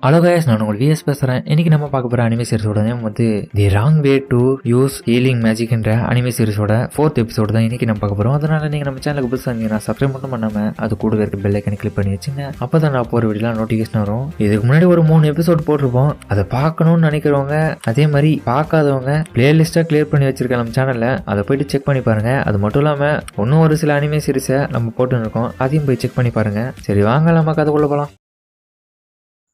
Hello guys, நான் உங்கள் vs பேசுகிறேன். இன்றைக்கி நம்ம பார்க்க போகிற அனிமே சீரிஸோட நேம் வந்து the wrong way to use healing மேஜிக்ன்ற அனிமே சீரிஸோட 4th எபிசோடு தான் இன்றைக்கி நம்ம பார்க்க போகிறோம். அதனால் நீங்கள் நம்ம சேனலுக்கு புதுசாக இருந்தீங்கன்னா சப்ஸ்கிரைப் மட்டும் பண்ணாமல் அது கூட இருக்க பெல் ஐக்கனை கிளிக் பண்ணி வச்சுங்க. அப்போ தான் நான் போகிற வீடியோலாம் நோட்டிஃபிகேஷன் வரும். இதுக்கு முன்னாடி ஒரு 3 எபிசோட் போட்டிருப்போம். அதை பார்க்கணும்னு நினைக்கிறவங்க, அதே மாதிரி பார்க்காதவங்க பிளேலிஸ்ட்டாக கிளியர் பண்ணி வச்சிருக்கேன் நம்ம சேனலில். அதை போய்ட்டு செக் பண்ணி பாருங்கள். அது மட்டும் இல்லாமல் இன்னும் ஒரு சில அனிமே சீரிஸை நம்ம போட்டுன்னு இருக்கோம், அதையும் போய் செக் பண்ணி பாருங்கள். சரி வாங்க நம்ம கதைக்குள்ள போகலாம்.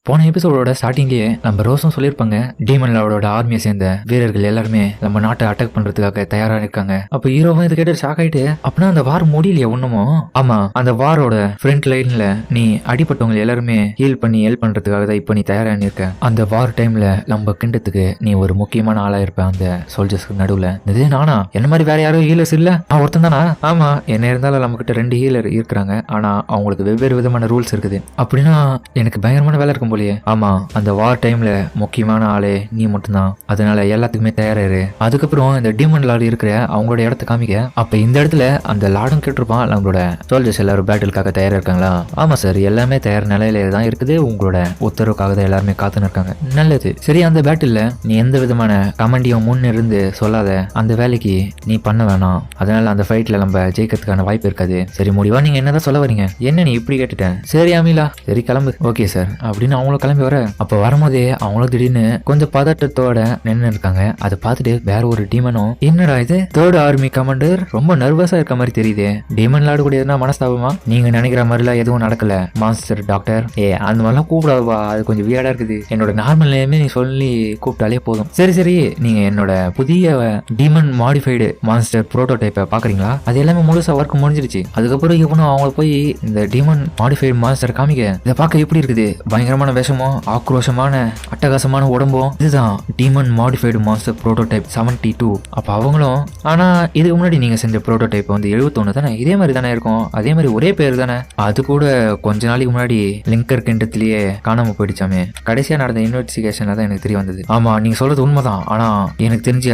போன எபிசோடோட ஸ்டார்டிங்லேயே நம்ம ரோஸும் சொல்லியிருப்பாங்க, டீமன் லார்டோட ஆர்மியை சேர்ந்த வீரர்கள் எல்லாருமே நம்ம நாட்டை அட்டாக் பண்றதுக்காக தயாரா இருக்காங்க. அப்ப ஹீரோவும் இது கேட்டு ஷாக் ஆயிட்டு, அப்படின்னா அந்த வார் முடியலையா ஒண்ணுமோ? ஆமா, அந்த வாரோட ஃப்ரண்ட் லைன்ல நீ அடிப்பட்டவங்க எல்லாருமே ஹீல் பண்ணி ஹெல்ப் பண்றதுக்காக தான் இப்ப நீ தயாரா இருக்க. அந்த வார் டைம்ல நம்ம கிண்டத்துக்கு நீ ஒரு முக்கியமான ஆளா இருப்ப அந்த சோல்ஜர்ஸ்க்கு நடுவுல. இதே நானா? என்ன மாதிரி வேற யாரும் ஹீலர்ஸ் இல்ல, நான் ஒருத்தன் தானா? ஆமா, என்ன இருந்தாலும் நம்ம கிட்ட 2 ஹீலர் இருக்கிறாங்க. ஆனா அவங்களுக்கு வெவ்வேறு விதமான ரூல்ஸ் இருக்குது. அப்படின்னா எனக்கு பயங்கரமான வேலை இருக்கும் போலியே. ஆமா, அந்த வார் டைம்ல முக்கியமான ஆளே நீ மட்டும்தான். அதனால எல்லாத்துக்குமே தயாராரு. அதுக்கப்புறம் இந்த டீமன் லார்டு இருக்கிற அவங்களோட இடத்த காமிக்க. அப்ப இந்த இடத்துல அந்த லார்டும் கேட்டிருப்பான், நம்மளோட சோல்ஜர்ஸ் எல்லாரும் பேட்டிலுக்காக தயாரா இருக்காங்களா? ஆமா சார், எல்லாமே தயார் நிலையில தான் இருக்குது. உங்களோட உத்தரவுக்காக தான் எல்லாருமே காத்துன்னு இருக்காங்க. நல்லது. சரி, அந்த பேட்டில் நீ எந்த விதமான கமெண்டியும் முன்னிருந்து சொல்லாத. அந்த வேலைக்கு நீ பண்ண வேணாம். அதனால அந்த ஃபைட்ல நம்ம ஜெயிக்கிறதுக்கான வாய்ப்பு இருக்காது. சரி, முடிவா நீங்க என்னதான் சொல்ல வரீங்க? என்ன நீ இப்படி கேட்டுட்டேன்? சரி அமிலா, சரி கிளம்பு. ஓகே சார் அப்படின்னு அவங்களும் கிளம்பி வர. அப்ப வரும்போதே அவங்களும் திடீர்னு கொஞ்சம் பதட்டத்தோட நின்று இருக்காங்க. அதை பார்த்துட்டு வேற ஒரு டீமனும், என்னடா இது 3rd ஆர்மி கமாண்டர் ரொம்ப நர்வஸா இருக்க மாதிரி தெரியுது. டீமன் லார்டு கூட எதுனா மனஸ்தாபமா? நீங்க நினைக்கிற மாதிரிலாம் எதுவும் நடக்கல மாஸ்டர் டாக்டர். அந்த மாதிரிலாம் கூப்பிடாதுவா, அது கொஞ்சம் வியர்டா இருக்குது. என்னோட நார்மல் நேமே நீ சொல்லி கூப்பிட்டாலே போதும். சரி சரி, நீங்க என்னோட புதிய டீமன் மாடிஃபைடு மாஸ்டர் புரோட்டோடைப்பை பாக்குறீங்களா? அது எல்லாமே முழுசா ஒர்க் முடிஞ்சிருச்சு. அதுக்கப்புறம் இவனும் அவங்களை போய் இந்த டீமன் மாடிஃபைடு மாஸ்டர் காமிக்க. இதை பார்க்க எப்படி இருக்குது? பயங்கரமான விஷமோ ஆக்ரோஷமான அட்டகாசமான உடம்பும். இதுதான் டீமன் மாடிஃபைடு மாஸ்டர் புரோட்டோடைப் 72. அப்ப அவங்களும், ஆனா இதுக்கு முன்னாடி நீங்க செஞ்ச புரோட்டோடைப் வந்து 71 தானே? இதே மாதிரி தானே இருக்கும். அதே மாதிரி ஒரே பேர் தானே? அது கூட கொஞ்ச நாளைக்கு முன்னாடி லிங்கர் கிண்டத்திலேயே காணாம போயிடுச்சாமே. கடைசியா நடந்த இன்வெஸ்டிகேஷன்ல தான் எனக்கு தெரிய வந்தது. ஆமா, நீங்க சொல்றது உண்மைதான். ஆனா எனக்கு தெரிஞ்சு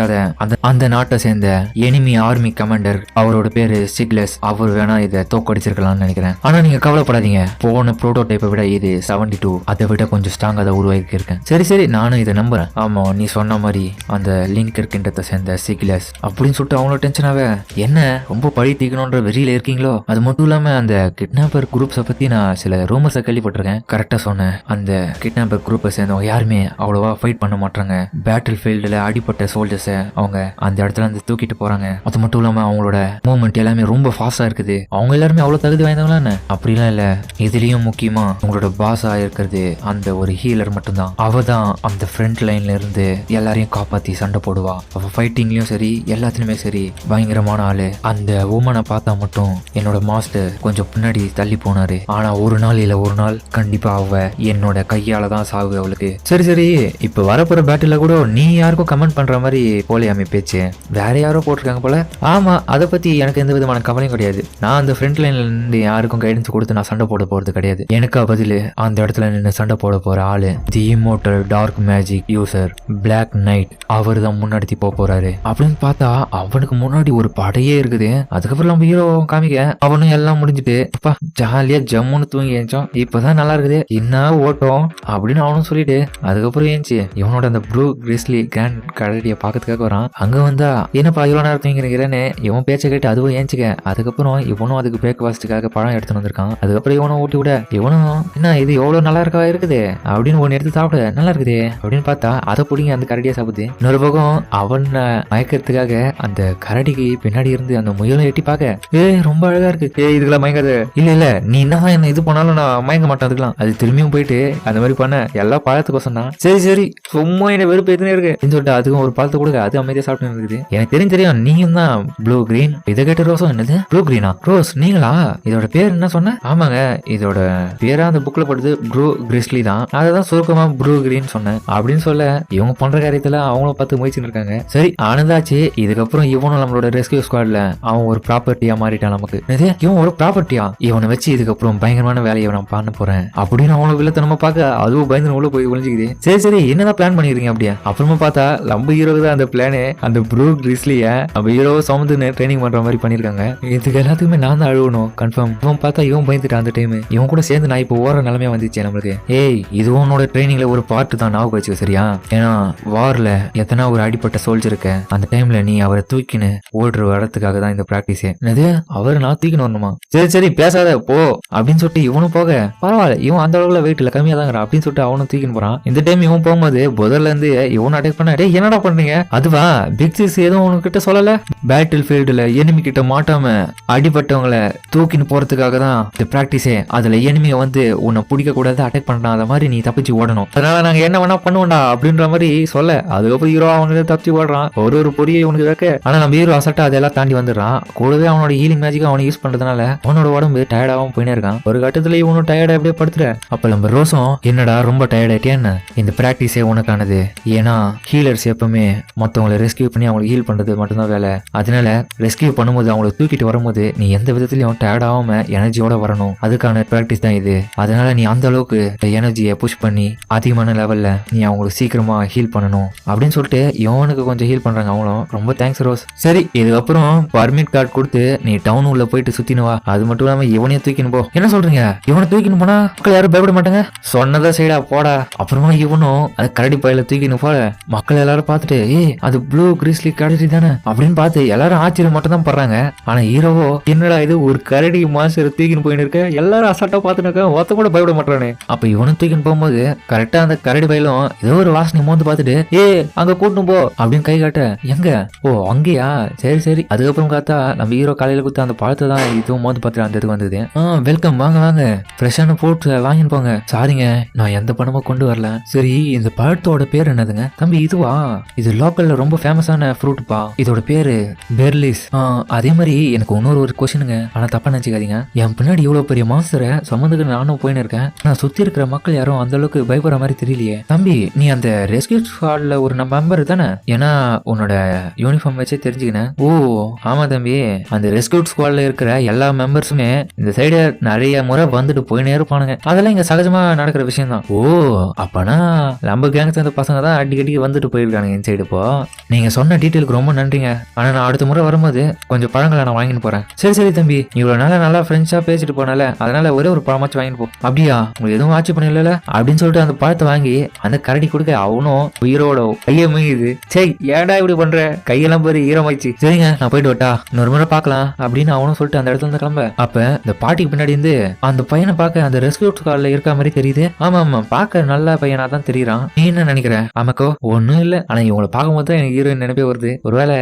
அந்த நாட்டை சேர்ந்த எனிமி ஆர்மி கமாண்டர், அவரோட பேரு சிக்லஸ். அவர் வேணா இதை தோக்கடிச்சிருக்கலாம்னு நினைக்கிறேன். ஆனா நீங்க கவலைப்படாதீங்க, போன புரோட்டோடைப்பை விட இது 72 அதை விட கொஞ்சம் ஸ்ட்ராங்கா அதை உருவாக்கி இருக்கேன். சரி சரி, நானும் இதை நம்புறேன். ஆமா, நீ சொன்ன மாதிரி அந்த லிங்கர் கிண்டத்தை சேர்ந்த சிக்லஸ் அப்படின்னு சொல்லிட்டு அவங்களோட டென்ஷனாவே, என்ன ரொம்ப பழி தீக்கணும்ன்ற வெறியில இருக்கீங்களோ? அது மட்டும் இல்லாம அந்த கிட்னாப்பர் குரூப்ஸை பத்தி நான் சில ரூமர்ஸை கேள்விப்பட்டிருக்கேன். கரெக்டா சொன்னேன். அந்த கிட்னாப்பர் குரூப்பை சேர்ந்தவங்க யாருமே அவ்வளவா ஃபைட் பண்ண மாட்டாங்க. பேட்டில் ஃபீல்டுல அடிப்பட்ட சோல்ஜர்ஸை அவங்க அந்த இடத்துல இருந்து தூக்கிட்டு போறாங்க. அது மட்டும் இல்லாம அவங்களோட மூவ்மெண்ட் எல்லாமே ரொம்ப ஃபாஸ்டா இருக்குது. அவங்க எல்லாருமே அவ்வளவு தகுதி வாய்ந்தவங்களா என்ன? அப்படிலாம் இல்ல. இதுலயும் முக்கியமா உங்களோட பாஸா இருக்கிறது அந்த ஒரு ஹீலர் மட்டும்தான். அவ தான் அந்த ஃப்ரண்ட் லைன்ல இருந்து எல்லாரையும் காப்பாத்தி சண்டை போடுவா. அவ ஃபைட்டிங்லயும் சரி எல்லாத்துலயுமே சரி பயங்கரமான ஆளு. அந்த உமனை பார்த்தா மட்டும் என்னோட மாஸ்டர் கொஞ்சம் பின்னாடி தள்ளி போனாரு. ஆனா ஒரு நாள் இல்ல ஒரு நாள் கண்டிப்பா அவ என்னோட கையால தான் சாவு அவளுக்கு. சரி சரி, இப்ப வரப்போற பேட்டில கூட நீ யாருக்கும் கமெண்ட் பண்ற மாதிரி போலியாமி பேச்சு வேற யாரோ போட்டிருக்காங்க போல. ஆமா, அதை பத்தி எனக்கு எந்த விதமான கவலையும் கிடையாது. நான் அந்த ஃப்ரண்ட் லைன்ல இருந்து யாருக்கும் கைடன்ஸ் கொடுத்து நான் சண்டை போட போறது கிடையாது. எனக்கு பதில் அந்த இடத்துல நின்று சண்டை போட போற ஆளு the immortal dark magic user black knight. அவர் தான் முன்னாடி போறாரு. அப்படின்னு பார்த்தா அவனுக்கு முன்னாடி ஒரு படையே இருக்குது. அதுக்கப்புறம் நம்ம ஹீரோ காமிக்க, அவனும் எல்லாம் முடிஞ்சுட்டு ஜாலியா ஜம்முன்னு தூங்கி ஏஞ்சோம். இப்பதான் நல்லா இருக்குது, என்ன ஓட்டம் அப்படின்னு அவனும் சொல்லிட்டு அதுக்கப்புறம் ஏஞ்சி இவனோட அந்த ப்ளூ கிறிஸ்லி கிராண்ட் கரடியை பாக்கிறதுக்காக வரான். அங்க வந்தா என்னப்பா இவ்வளவு நேரம் தூங்கிறேன்னு இவன் பேச்ச கேட்டு அதுவும் ஏஞ்சிக்க. அதுக்கப்புறம் இவனும் அதுக்கு பிரேக்ஃபாஸ்டுக்காக பழம் எடுத்துன்னு வந்திருக்கான். அதுக்கப்புறம் இவனும் ஊட்டி விட, இவனும் என்ன இது எவ்வளவு நல்லா இருக்கா இருக்குது அப்படின்னு ஒன்னு எடுத்து சாப்பிட, நல்லா இருக்குது அப்படின்னு பார்த்தா அதை பிடிங்க அந்த கரடியா சாப்பிடுது. இன்னொரு பக்கம் அவனை மயக்கிறதுக்காக அந்த கரடிக்கு பின்னாடி இருந்து அந்த முயலை எட்டி பார்க்க, ரொம்ப அழகா இருக்கு. இதுக்கெல்லாம் மயங்காது. இல்ல இல்ல, நீ என்ன இது பண்ணாலும் நான் மயங்க மாட்டேன். அதுக்கெல்லாம் அது திரும்பியும் போயிட்டு அந்த மாதிரி பண்ண எல்லாம் பழத்துக்கோசம் தான். சரி சரி, சும்மா என்ன வெறுப்பு எதுனே இருக்கு சொல்லிட்டு அதுக்கும் ஒரு பழத்தை கொடுக்க அது அமைதியா சாப்பிட்டு இருக்குது. எனக்கு தெரியும் நீங்க தான் ப்ளூ கிரீன். இதை கேட்ட ரோஸும், என்னது ப்ளூ கிரீனா? ரோஸ் நீங்களா? இதோட பேர் என்ன சொன்ன? ஆமாங்க, இதோட பேரா அந்த புக்ல படுது ப்ளூ கிறிஸ்லி தான். அதான் சுருக்கமா ப்ளூ கிரீன் சொன்னேன் அப்படின்னு சொல்ல, இவங்க பண்ற காரியத்துல அவங்களும் பார்த்து முயற்சின்னு இருக்காங்க. சரி ஆனந்தாச்சு. இதுக்கப்புறம் இவனும் நம்மளோட ரெஸ்கியூ ஸ்குவாட்ல அவன் ஒரு ப்ராப்பர்ட்டியா மாறிட்டான் நமக்கு. இவன் ஒரு ப்ராப்பர்ட்டியா? இவனை வச்சு இதுக்கப்புறம் பயங்கரமான வேலையை நான் பண்ண போறேன் அப்படின்னு அவனும் வில்லத்தனமா பார்க்க அதுவும் பயந்து உள்ள போய் ஒளிஞ்சுக்குது. சரி சரி, என்னதான் பிளான் பண்ணிருக்கீங்க அப்படியே? அப்புறமா பார்த்தா நம்ம ஹீரோக்கு தான் அந்த பிளானு. அந்த ப்ளூ கிறிஸ்லிய நம்ம ஹீரோ சமந்து ட்ரைனிங் பண்ற மாதிரி பண்ணிருக்காங்க. இதுக்கு எல்லாத்துக்குமே நான் தான் அழுவணும் கன்ஃபார்ம். இவன் பார்த்தா இவன் பயந்துட்டான் அந்த டைம். இவன் கூட சேர்ந்து நான் இப்போ ஓர நிலைமையா வந்துச்சு நம்மளுக்கு. ஏய் இது உன்னோட ட்ரைனிங்ல ஒரு பார்ட் தான், ஞாபகம் வச்சுக்க சரியா? ஏன்னா வார்ல எத்தனை ஒரு அடிப்பட்ட சோல்ஜர் இருக்க, அந்த டைம்ல நீ அவரை தூக்கின்னு ஓடுற வரத்துக்காக தான் இந்த பிராக்டிஸே. என்னது அவரை நான் தூக்கின்னு வரணுமா? சரி சரி பேசாத போ அப்படின்னு சொல்லிட்டு இவனும் போக, பரவாயில்ல இவன் அந்த அளவுல வெயிட் இல்ல கம்மியா தான் அப்படின்னு சொல்லிட்டு அவனும் தூக்கின்னு போறான். இந்த டைம் இவன் போகும்போது முதல்ல இருந்து இவன் அட்டாக் பண்ண, டேய் என்னடா பண்றீங்க? அதுவா பிக் சிஸ் எதுவும் உனக்கிட்ட சொல்லல? பேட்டில் ஃபீல்டுல எனிமி கிட்ட மாட்டாம அடிபட்டவங்களை தூக்கின்னு போறதுக்காக தான் இந்த பிராக்டிஸே. அதுல எனிமிய வந்து உன்னை பிடிக்க கூடாது, அட்டாக் பண்ணா அத மாதிரி நீ தப்பிச்சு ஓடணும், அதனால நாங்க என்ன வேணா பண்ணுவோம்டா அப்படின்ற மாதிரி சொல்ல, அதுக்கப்புறம் ஹீரோ அவனுக்கு தப்பிச்சு ஓடுறான். ஒரு பொரிய இவனுக்கு வைக்க, ஆனா நம்ம ஹீரோ அசல்ட்டா அதெல்லாம் தாண்டி வந்துடுறான். கூடவே அவனோட ஹீலிங் மேஜிக் அவனை யூஸ் பண்றதுனால அவனோட உடம்பு டயர்டாவும் போயினே இருக்கான். ஒரு கட்டத்துல இவனும் டயர்டா அப்படியே படுத்துற. அப்ப நம்ம ரோஸும் என்னடா ரொம்ப டயர்ட் ஆயிட்டேன்னு, இந்த பிராக்டிஸே உனக்கானது, ஏன்னா ஹீலர்ஸ் எப்பவுமே மத்தவங்களை ரெஸ்கியூ பண்ணி அவங்களுக்கு ஹீல் பண்றது மட்டும்தான் வேலை. அதனால ரெஸ்கியூ பண்ணும்போது அவங்களை தூக்கிட்டு வரும்போது நீ எந்த விதத்திலயும் டயர்ட் ஆகாம எனர்ஜியோட வரணும், அதுக்கான பிராக்டிஸ் தான் இது. அதனால நீ அந்த அளவுக்கு எனர்ஜியை புஷ் பண்ணி அதிகமான லெவல்ல நீ அவங்களுக்கு சீக்கிரமா ஹீல் பண்ணணும் அப்படின்னு சொல்லிட்டு இவனுக்கு கொஞ்சம் ஹீல் பண்றாங்க. அவங்களும் ரொம்ப தேங்க்ஸ் ரோஸ். சரி இதுக்கப்புறம் பர்மிட் கார்டு கொடுத்து நீ டவுன் உள்ள போயிட்டு சுத்தினு வா, அது மட்டும் இல்லாம இவனையும் தூக்கின்னு போ. என்ன சொல்றீங்க? இவனை தூக்கின்னு போனா மக்கள் யாரும் பயப்பட மாட்டாங்க? சொன்னதா சைடா போடா. அப்புறமா இவனும் அது கரடி பையில தூக்கின்னு போல மக்கள் எல்லாரும் பார்த்துட்டு, ஏய் அது ப்ளூ கிறிஸ்லி கரடி தானே அப்படின்னு பார்த்து எல்லாரும் ஆச்சரியம் மட்டும் தான் பண்றாங்க. ஆனா ஹீரோவோ என்னடா இது ஒரு கரடி மாஸ்டர் தூக்கின்னு போயின்னு இருக்க, எல்லாரும் அசால்ட்டா பார்த்துட்டு இருக்க, ஒருத்த கூட பயப்பட மாட்டானே. அப்ப இவனும் தூக்கின்னு போகும்போது கரெக்டா அந்த கரடி பையிலும் ஏதோ ஒரு வாசனை மோந்து பார்த்துட்டு, ஏ அங்க கூட்டணும் போ அப்படின்னு கை காட்ட, எங்க ஓ அங்கேயா சரி சரி. அதுக்கப்புறம் பார்த்தா நம்ம ஹீரோ காலையில கொடுத்த அந்த பழத்தை தான் இதுவும் மோந்து பார்த்துட்டு அந்த இதுக்கு வந்தது. வெல்கம் வாங்க வாங்க ஃப்ரெஷ்ஷான ஃப்ரூட்ஸ் வாங்கின்னு போங்க. சாரிங்க நான் எந்த பணமும் கொண்டு வரல. சரி இந்த பழத்தோட பேர் என்னதுங்க? தம்பி இதுவா? இது லோக்கல்ல ரொம்ப ஃபேமஸான ஃப்ரூட்பா, இதோட பேரு பெர்லிஸ். அதே மாதிரி எனக்கு ஒரு கொஸ்டினுங்க, ஆனா தப்பா நினைச்சுக்காதீங்க. என் பின்னாடி இவ்வளவு பெரிய மாஸ்டரை சம்மந்துக்கு நானும் போயின்னு இருக்கேன், நான் சுத்தி இருக்கிற மக்கள் யாரும் அந்த அளவுக்கு பயப்படுற மாதிரி தெரியலையே. தம்பி நீ அந்த ரெஸ்கியூ ஸ்குவாட்ல ஒரு மெம்பர் தானே? ஏன்னா உன்னோட யூனிஃபார்ம் வச்சே தெரிஞ்சுக்கினேன். ஓ ஆமா தம்பி, அந்த ரெஸ்கியூ ஸ்குவாட்ல இருக்கிற எல்லா மெம்பர்ஸுமே இந்த சைடு நிறைய முறை வந்துட்டு போயினே இருப்பானுங்க, அதெல்லாம் இங்க சகஜமா நடக்கிற விஷயம் தான். ஓ அப்பனா நம்ம கேங் சேர்ந்த பசங்க தான் அடிக்கடி வந்துட்டு போயிருக்கானுங்க இந்த சைடு. இப்போ நீங்க சொன்ன டீட்டெயிலுக்கு ரொம்ப நன்றிங்க, ஆனா நான் அடுத்த முறை வரும்போது கொஞ்சம் பழங்களை நான் வாங்கிட்டு போறேன். சரி சரி தம்பி, இவ்வளவு நாளா நல்லா ஃப்ரெண்ட்ஸா பேசிட்டு போனால அதனால ஒரே ஒரு பழமாச்சு வாங்கிட்டு போ. அப்படியா உங்களுக்கு எதுவும் ஆட்சி பண்ணல அப்படின்னு சொல்லிட்டு அந்த பழத்தை வாங்கி அந்த கரடி கொடுக்க அவனும் உயிரோட கையை மீது, சரி ஏடா இப்படி பண்ற, கையெல்லாம் போய் ஈரமாயிடுச்சு, சரிங்க நான் போயிட்டு வட்டா இன்னொரு முறை பாக்கலாம் அப்படின்னு அவனும் சொல்லிட்டு அந்த இடத்துல இருந்து கிளம்ப. அப்ப இந்த பாட்டிக்கு பின்னாடி இருந்து அந்த பையனை பார்க்க அந்த ரெஸ்கியூ கார்ல இருக்க மாதிரி தெரியுது. ஆமா ஆமா பார்க்க நல்ல பையனா தான் தெரியறான். நீ என்ன நினைக்கிற? ஆமாக்கோ ஒன்னும் இல்ல, ஆனா இவங்களை பார்க்கும்போது தான் எனக்கு ஹீரோயின் நினைப்பே வருது. ஒருவேளை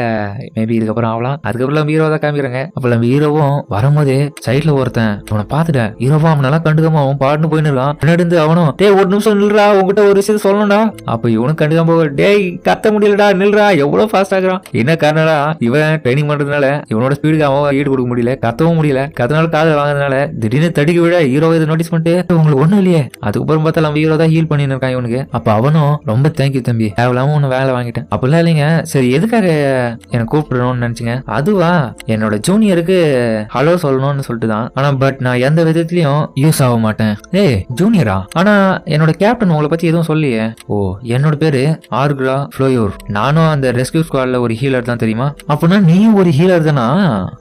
மேபி இதுக்கப்புறம் ஆகலாம். அதுக்கப்புறம் நம்ம ஹீரோ தான் காமிக்கிறாங்க. அப்ப நம்ம ஹீரோவும் வரும்போது சைட்ல ஒருத்தன் அவனை பார்த்துட்டேன், ஹீரோவா அவன் நல்லா கண்டுக்காம அவன் பாட்டுன்னு போயின்னு இருக்கான். பின்னாடி இருந்து அவனும், டேய் ஒரு நிமிஷம் நில்றா உங்ககிட்ட ஒரு விஷயம் சொல்லணும்டா. அப்ப இவனும் கண்டுக்காம போக, டேய் கத்த முடியலடா நில்றா, எவ்வளவு ஃபாஸ்ட் ஆகுறான். என்ன காரணம்டா, இவன் ட்ரைனிங் பண்றதுனால இவனோட ஸ்பீடுக்கு அவன் ஈடு கொடுக்க முடியல, கத்தவும் முடியல, கத்தனால காதல் வாங்குறதுனால திடீர்னு தடுக்கி விட ஹீரோ இதை நோட்டீஸ் பண்ணிட்டு உங்களுக்கு ஒண்ணும் இல்லையே. அதுக்கப்புறம் பார்த்தா நம்ம ஹீரோ தான் ஹீல் பண்ணிட்டு இருக்கான் இவனுக்கு. அப்ப அவனும் ரொம்ப தேங்க்யூ தம்பி, தேவையில்லாம உன்னை வேலை வாங்கிட்டேன். அப்படிலாம் இல்லைங்க, சரி எதுக்காக எனக்கு கூப்பிடணும்னு நினைச்சீங்க? அதுவா என்னோட ஜூனியருக்கு ஹலோ சொல்லணும்னு சொல்லிட்டு தான், ஆனா பட் நான் எந்த விதத்திலயும் யூஸ் ஆக மாட்டேன். ஏய் ஜூனியரா? ஆனா என்னோட கேப்டன் உங்களை பத்தி எதுவும் சொல்லியே. ஓ என்னோட பேரு ஆர்க்ரா ஃப்ளோயூர், நானும் அந்த ரெஸ்கியூ ஸ்குவாட்ல ஒரு ஹீலர் தான் தெரியுமா? அப்படின்னா நீயும் ஒரு ஹீலர் தானா?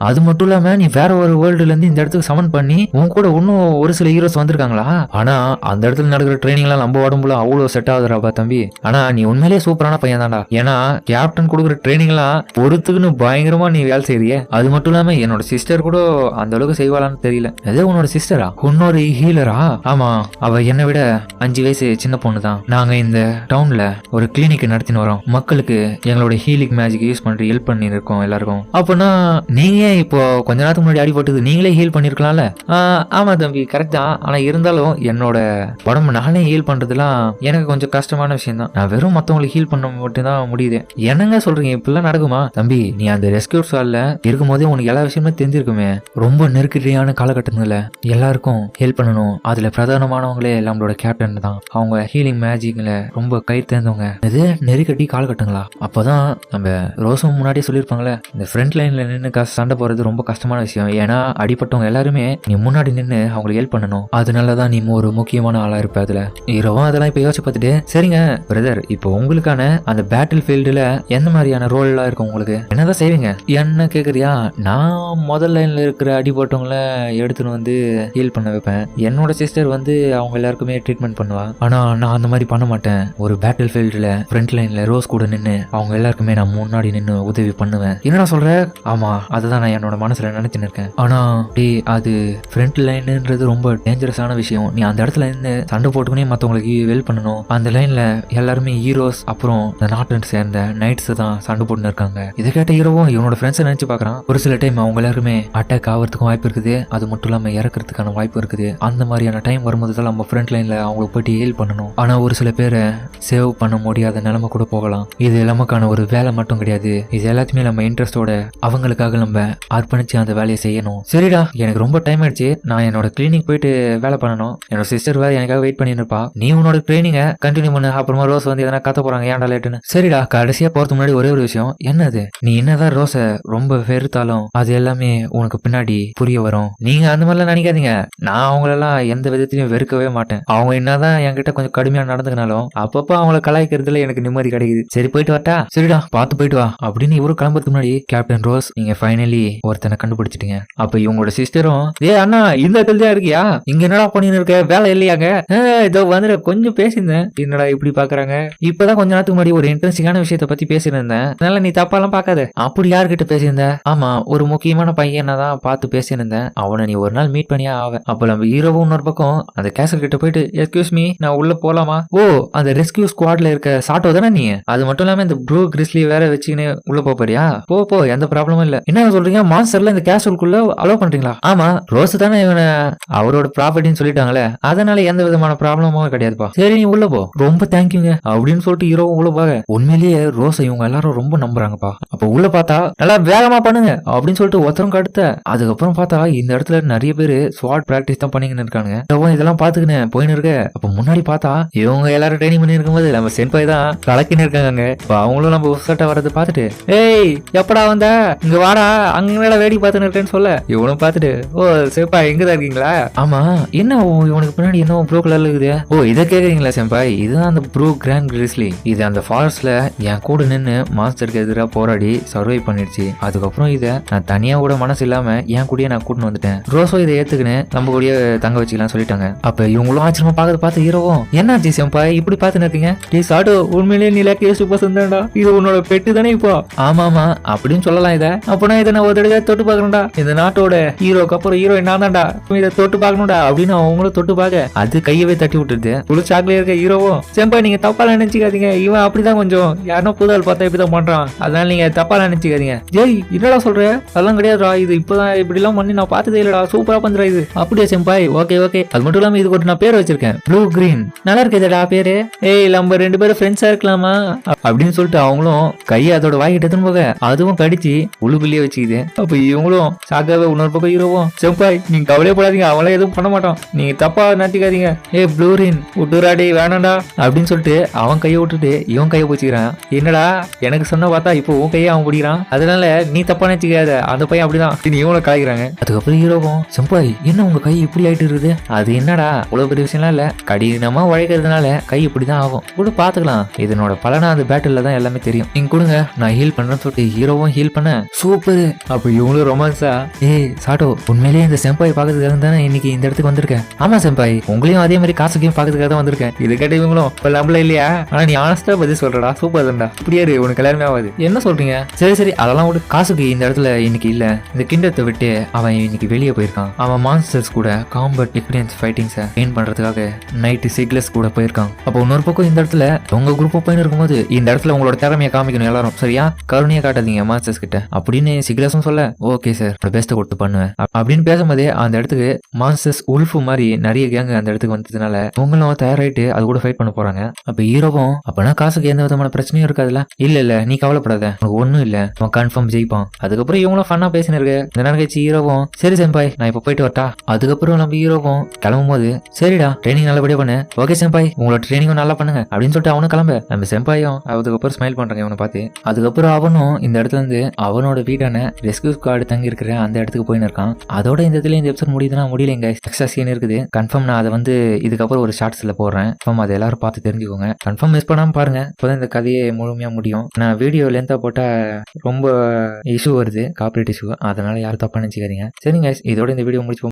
அது மட்டும் இல்லாம நீ வேற ஒரு வேர்ல்டுல இருந்து இந்த இடத்துக்கு சமன் பண்ணி உன் கூட இன்னும் ஒரு சில ஹீரோஸ் வந்திருக்காங்களா? ஆனா அந்த இடத்துல நடக்கிற ட்ரைனிங் எல்லாம் நம்ம உடம்புல அவ்வளவு செட் ஆகுதுராப்பா தம்பி. ஆனா நீ உண்மையிலேயே சூப்பரான பையன் தான்டா. ஏன்னா கேப்டன் கொடுக்குற ட்ரைனிங் எல்லாம் பொறுத்துக்குன்னு பயங்கரமா நீ வேலை செய்யறிய. அது மட்டும் இல்லாம என்னோட சிஸ்டர் கூட அந்த அளவுக்கு செய்வாளான்னு தெரியல. எதோ உன்னோட சிஸ்டரா? உன்னோட ஹீலரா? ஆமா, அவ என்னை விட 5 வயசு சின்ன பொண்ணு தான். நாங்க இந்த டவுன்ல ஒரு கிளினிக் நடத்தின்னு வரோம், மக்களுக்கு எங்களோட ஹீலிங் மேஜிக் யூஸ் பண்ணி ஹெல்ப் பண்ணி இருக்கோம் எல்லாருக்கும். அப்படின்னா நீங்க இப்போ கொஞ்ச நேரத்துக்கு முன்னாடி அடிபட்டது நீங்களே ஹீல் பண்ணிருக்கலாம்ல? ஆமா தம்பி கரெக்ட் தான், ஆனா இருந்தாலும் என்னோட உடம்பு நானே ஹீல் பண்றதுலாம் எனக்கு கொஞ்சம் கஷ்டமான விஷயம் தான். நான் வெறும் மத்தவங்களுக்கு ஹீல் பண்ண மட்டும் தான் முடியுது. என்னங்க சொல்றீங்க, இப்படிலாம் நடக்குமா? தம்பி நீ அந்த ரெஸ்கியூ ஸ்குவாட்ல இருக்கும் போதே உனக்கு எல்லா விஷயமே தெரிஞ்சிருக்குமே. ரொம்ப நெருக்கடியான காலகட்டங்கள்ல எல்லாருக்கும் ஹெல்ப் பண்ணணும், அதுல பிரதானமானவங்களே நம்மளோட கேப்டன் தான். அவங்க ஹீலிங் மேஜிக்ல ரொம்ப கை தேர்ந்தவங்க. இது நெருக்கடி காலகட்டங்களா? அப்பதான் நம்ம ரோஸும் முன்னாடியே சொல்லியிருப்பாங்களே, இந்த ஃப்ரண்ட் லைன்ல நின்று சண்டை போறது ரொம்ப கஷ்டமான விஷயம். ஏன்னா அடிப்பட்டவங்க எல்லாருமே நீ முன்னாடி நின்று அவங்களுக்கு ஹெல்ப் பண்ணணும், அதனாலதான் நீ ஒரு முக்கியமான ஆளா இருப்ப. அதுல ஹீரோவும் அதெல்லாம் இப்ப யோசிச்சு பார்த்துட்டு, சரிங்க பிரதர் இப்போ உங்களுக்கான அந்த பேட்டில் ஃபீல்டுல எந்த மாதிரியான ரோல் எல்லாம் இருக்கும், உங்களுக்கு என்னதான் செய்வீங்க என்ன கேக்குறியா? நான் முதல் லைன்ல இருக்கிற அடிபட்டவங்கள எடுத்துன்னு வந்து ஹீல் பண்ண வைப்பேன். என்னோட சிஸ்டர் வந்து அவங்க அவங்க எல்லாருக்குமே ட்ரீட்மெண்ட் பண்ணுவா. ஆனா நான் அந்த மாதிரி பண்ண மாட்டேன். ஒரு பேட்டில் ஃபீல்டுல ஃப்ரண்ட் லைன்ல ரோஸ் கூட நின்று அவங்க எல்லாருக்குமே நான் முன்னாடி நின்று உதவி பண்ணுவேன். என்னடா சொல்ற? ஆமா, அதுதான் நான் என்னோட மனசுல நினைச்சுன்னு இருக்கேன். ஆனா அது ஃப்ரண்ட் லைன்ன்றது ரொம்ப டேஞ்சரஸான விஷயம். நீ அந்த இடத்துல இருந்து சண்டை போட்டுக்கினே மற்றவங்களுக்கு வெல் பண்ணணும். அந்த லைன்ல எல்லாருமே ஹீரோஸ் அப்புறம் இந்த நாட்டை சேர்ந்த நைட்ஸ் தான் சண்டை போட்டுன்னு இருக்காங்க. இதை கேட்ட ஹீரோவும் இவனோட ஃப்ரெண்ட்ஸை நினைச்சு பாக்குறான். ஒரு சில டைம் அவங்க எல்லாருமே அட்டாக் ஆகிறதுக்கும் வாய்ப்பு இருக்குது, அது மட்டும் இல்லாம இறக்கிறதுக்கான வாய்ப்பு இருக்குது. அந்த மாதிரியான டைம் வரும்போது தான் நம்ம ஃப்ரண்ட் லைன்ல அவங்களுக்கு போயிட்டு ஹெல்ப் பண்ணணும். ஆனா ஒரு சில பேரை சேவ் பண்ண முடியாத நிலைமை கூட போகலாம். இது நமக்கான ஒரு வேலை மட்டும் கிடையாது, இது எல்லாத்தையுமே நம்ம இன்ட்ரெஸ்டோட அவங்களுக்காக நம்ம அர்ப்பணிச்சு அந்த வேலையை செய்யணும். சரிடா, எனக்கு ரொம்ப டைம் ஆயிடுச்சு, நான் என்னோட கிளினிக் போயிட்டு வேலை பண்ணணும். என்னோட சிஸ்டர் வேற எனக்காக வெயிட் பண்ணிட்டு இருப்பா. நீ உன்னோட ட்ரைனிங்கை கண்டினியூ பண்ணு. அப்புறமா ரோஸ் வந்து எதனா கத்த போறாங்க, ஏன்டா லேட்டுன்னு. சரிடா, கடைசியா போறதுக்கு முன்னாடி ஒரே ஒரு விஷயம். என்னது? நீ என்னதான் ரோஸை ரொம்ப வெறுத்தாலும் அது எல்லாமே உனக்கு பின்னாடி புரிய வரும். நீங்க அந்த மாதிரிலாம் நினைக்காதீங்க. நான் அவங்களெல்லாம் எந்த விதத்திலையும் வெறுக்கவே மாட்டேன். அவங்க என்னதான் என்கிட்ட கொஞ்சம் கடுமையா நடந்துக்கினாலும் அப்பப்போ அவங்கள கலாய்க்கிறதுல எனக்கு நிம்மதி கிடைக்குது. சரி, போயிட்டு வரட்டா? சரிடா, பார்த்து போயிட்டு வா அப்படின்னு இவரு கிளம்புறதுக்கு முன்னாடி, கேப்டன் ரோஸ், நீங்க ஃபைனலி ஒருத்தனை கண்டுபிடிச்சிட்டீங்க. அப்ப இவங்களோட சிஸ்டரும், அண்ணா இந்த இடத்துல தான் இருக்கியா? இங்க என்னடா பண்ணின்னு இருக்க? வேலை இல்லையாங்க? இதோ வந்து கொஞ்சம் பேசியிருந்தேன். என்னடா இப்படி பாக்குறாங்க? இப்பதான் கொஞ்ச நேரத்துக்கு முன்னாடி ஒரு இன்ட்ரெஸ்டிங்கான விஷயத்த பத்தி பேசியிருந்தேன். அதனால நீ தப்பாலாம் பாக்காத. அப்படி யாருக்கிட்ட பேசியிருந்த? ஆமா, ஒரு முக்கியமான பையனை தான் பார்த்து பேசியிருந்தேன். அவனை நீ ஒரு நாள் மீட் பண்ணியா ஆவ. அப்ப நம்ம ஹீரோவும் இன்னொரு பக்கம் அந்த கேசல் கிட்ட போயிட்டு, எக்ஸ்கியூஸ் மீ, நான் உள்ள போலாமா? ஓ, அந்த ரெஸ்கியூ ஸ்குவாட்ல இருக்க சாட்டோ தானே நீ? அது மட்டும் இல்லாம இந்த ப்ரூ கிறிஸ்லி வேற வச்சுக்கின்னு உள்ள போறியா? போ, எந்த ப்ராப்ளமும் இல்ல. என்ன சொல்றீங்க? மாஸ்டர்ல இந்த கேசலுக்குள்ள அலோவ் பண்றீங்களா? ஆமா, ரோஸ் தானே இவனை அவரோட ப்ராப்பர்ட்டின்னு சொல்லிட்டாங்களே, அதனால எந்த விதமான ப்ராப்ளமும் கிடையாதுப்பா. சரி, நீ உள்ள போ. ரொம்ப தேங்க்யூங்க அப்படின்னு சொல்லிட்டு ஹீரோ உள்ள போக, உண்மையிலேயே ரோஸ் இவங்க எல்லாரும் ரொம்ப நம்புறாங்கப்பா. அப்ப உள்ள பார்த்தா நல்லா வேகமா பண்ணுங்க அப்படின்னு சொல்லிட்டு ஒருத்தரும் கடுத்த. அதுக்கப்புறம் பார்த்தா இந்த இடத்துல நிறைய பேரு ஸ்வாட் பிராக்டிஸ் தான் பண்ணிக்கின்னு இருக்காங்க. இதெல்லாம் பாத்துக்கின்னு போயின்னு இருக்க. அப்ப முன்னாடி பார்த்தா இவங்க எல்லாரும் ட்ரைனிங் பண்ணி இருக்கும்போது நம்ம சென்பாய் தான் கலக்கின்னு இருக்காங்க. இப்ப அவங்களும் நம்ம உசட்டா வரது பார்த்துட்டு, ஏய் எப்படா வந்த? இங்க வாடா, அங்க வேடி பார்த்துன்னு இருக்கேன்னு சொல்ல, இவனும் பார்த்துட்டு, ஓ சென்பாய் எங்கதான் இருக்கீங்களா? ஆமா, என்ன இவனுக்கு பின்னாடி என்ன ப்ரூ கலர்ல இருக்குது? ஓ, இதை கேக்குறீங்களா சென்பாய்? இதுதான் அந்த ப்ரூ கிராண்ட் கிறிஸ்லி. இது அந்த ஃபாரஸ்ட்ல என் கூட நின்று மாஸ்டருக்கு எதிராக போராடி சர்வை பண்ணிடுச்சு. அதுக்கப்புறம் இதை நான் தனியா கூட மனசு இல்லாம என் கூடயே நான் கூட்டின்னு வந்துட்டேன். ரோஸோ இதை ஏத்துக்குன்னு நம்ம கூடயே தங்க வச்சுக்கலாம் சொல்லிட்டாங்க. அப்ப இவங்களும் ஆச்சரியமா பார்த்து ஹீரோவும், என்னாச்சு செம்பாய் இப்படி பார்த்துன்னு இருக்கீங்க? சாட்டோ, உண்மையிலேயே நீ லேக்கே சூப்பர் சந்தாண்டா, இது உன்னோட பெட்டு தானே இப்போ? ஆமாமா அப்படின்னு சொல்லலாம். இதை அப்பனா இதை நான் ஒரு தடவை தொட்டு பாக்கணும்டா. இந்த நாட்டோட ஹீரோக்கு அப்புறம் ஹீரோயின் நான் தான்டா, இதை தொட்டு பாக்கணும்டா அப்படின்னு அவங்களும் தொட்டு பார்க்க, அது கையவே தட்டி விட்டுருது. புழு சாக்லேட் இருக்க ஹீரோவும், செம்பாய் நீங்க தப்பா நினைச்சுக்காதீங்க, இவன் அப்படிதான் கொஞ்சம் யாரோ புதால் பார்த்தா இப்படிதான் பண்றான், அதனால நீங்க தப்பா நினைச்சுக்காதீங்க. ஜெய், என்னடா சொல்ற? அதெல்லாம் கிடையாதுடா, இது இப்பதான் இப்படி எல்லாம் பண்ணி நான் பார்த்ததே இல்லடா, சூப்பரா பண்றா இது. அப்படியே செம்பாய், ஓகே. அது மட்டும் இல்லாம இது கூட நான் பேர் வச்சிருக்கேன், ப்ளூ கிரீன். நல்லா இருக்குதுடா பேரு. ஏய், நம்ம ரெண்டு பேரும் ஃப்ரெண்ட்ஸா இருக்கலாமா அப்படின்னு சொல்லிட்டு அவங்களும் கையை அதோட வாய்கிட்ட எடுத்துன்னு போக, அதுவும் கடிச்சு உள்ளுக்குள்ளேயே வச்சுக்குது. அப்ப இவங்களும் சாக்காவே இன்னொரு பக்கம் ஹீரோவும், செம்பாய் நீங்க கவலையே போடாதீங்க, அவளே எதுவும் பண்ண மாட்டான், நீங்க தப்பா நினைச்சுக்காதீங்க. ஏ ப்ளூரின் விட்டுராடி வேணாண்டா அப்படின்னு சொல்லிட்டு அவன் கையை விட்டுட்டு இவன் கையை பிடிச்சிக்கிறான். என்னடா எனக்கு சொன்ன பார்த்தா இப்போ உன் கையை அவன் பிடிக்கிறான், அதனால நீ தப்பா நினைச்சுக்காத, அந்த பையன் அப்படிதான் இவனை கலாய்க்கிறாங்க. அதுக்கப்புறம் ஹீரோவும், செம்பாய் என்ன உங்க கை இப்படி ஆயிட்டு இருக்குது? அது என்னடா இவ்வளவு பெரிய விஷயம்லாம் இல்ல, கடினமா உழைக்கிறதுனால கை இப்படிதான் ஆகும், கூட பாத்துக்கலாம், இதனோட பலனா அந்த பேட்டில் தான் எல்லாமே தெரியும், நீங்க கொடுங்க நான் ஹீல் பண்றேன்னு சொல்லிட்டு ஹீரோவும் ஹீல் பண்ண, சூப்பர். அப்ப இவங்களும் ரொமான்ஸா, ஏய் சாட்டோ, உண்மையிலேயே இந்த செம்பாய் பாக்கிறதுக்காக தானே இன்னைக்கு இந்த இடத்துக்கு வந்திருக்கேன்? ஆமா செம்பாய், உங்களையும் அதே மாதிரி காசுக்கையும் பாக்கிறதுக்காக தான் வந்திருக்கேன். இது கேட்ட இவங்களும், இப்ப லம்பல இல்லையா? ஆனா நீ ஆனஸ்டா பதில் சொல்றடா, சூப்பர் தான்டா, இப்படியே உனக்கு எல்லாருமே ஆகாது. என்ன சொல்றீங்க? சரி அதெல்லாம் விட்டு, காசுக்கு இந்த இடத்துல இன்னைக்கு இல்ல, இந்த கிண்டத்தை விட்டு அவன் இன்னைக்கு வெளியே போயிருக்கான். அவன் மான்ஸ்டர்ஸ் கூட காம்பட் எக்ஸ்பீரியன்ஸ் ஃபைட்டிங்ஸை கெயின் பண்றதுக்காக நைட்டு சிக்லஸ் கூட போயிருக்கான். அப்போ இன்னொரு பக்கம் இந்த இடத்துல உங்க குரூப் போயின்னு இருக்கும்போது இந்த இடத்துல உங்களோட திறமையை காமிக்கணும் எல்லாரும், சரியா? கருணையா காட்டாதீங்க மான்ஸ்டர்ஸ் கிட்ட அப்படின்னு சிக்லஸும் சொல்ல, ஓகே சார், பெஸ்ட்டை கொடுத்து பண்ணுவேன் அப்படின்னு பேசும்போதே அந்த இடத்துக்கு மான்ஸ்டர்ஸ் உல்ஃபு மாதிரி நிறைய கேங் அந்த இடத்துக்கு வந்ததுனால உங்களும் தயாராயிட்டு அது கூட ஃபைட் பண்ண போறாங்க. அப்ப ஹீரோவும், அப்பனா காசுக்கு எந்த விதமான பிரச்சனையும் இருக்காதுல்ல? இல்ல நீ கவலைப்படாத, உனக்கு ஒண்ணும் இல்ல, அவன் கன்ஃபார்ம் ஜெயிப்பான். அதுக்கப்புறம் இவங்களும் ஃபன்னா பேசினு இருக்கு. இந்த நேரம் கழிச்சு ஹீரோவும், சரி செம்பாய் நான் இப்ப போயிட்டு வரட்டா? அதுக்கப்புறம் நம்ம ஹீரோவும் கிளம்பும் போது, சரிடா ட்ரைனிங் நல்லபடியா பண்ணு, ஓகே செம்பாய் உங்களோட ட்ரைனிங்கும் நல்லா பண்ணுங்க அப்படின்னு சொல்லிட்டு அவனும் கிளம்ப. நம்ம செம்பாயும் அதுக்கப்புறம் ஸ்மைல் பண்றாங்க இவனை பார்த்து. அதுக்கப்புறம் அவனும் இந்த இடத்துல இருந்து அவனோட வீடான ரெஸ்கியூ ஸ்குவாட் தங்கி இருக்கிற அந்த இடத்துக்கு போயின்னு இருக்கான். அதோட இந்த இடத்துல இந்த எபிசோட் முடியுதுன்னா முடியலைங்க, எக்ஸ்ட்ரா சீன் இருக்குது. கன்ஃபார்ம் நான் அதை இதுக்கப்புறம் ஒரு ஷார்ட்ஸ்ல போடுறேன், அதை எல்லாரும் பார்த்து தெரிஞ்சுக்கோங்க. கன்ஃபார்ம் மிஸ் பண்ணாம பாருங்க, இப்போதான் இந்த கதையை முழுமையா முடியும். நான் வீடியோ லென்த்தா போட்டா ரொம்ப இஷ்யூ வருது, கார்பரேட் இஷ்யூ, அதனால யாரும் தப்பா நினைச்சுக்காதீங்க. சரிங்க, இதோட இந்த வீடியோ முடிச்சு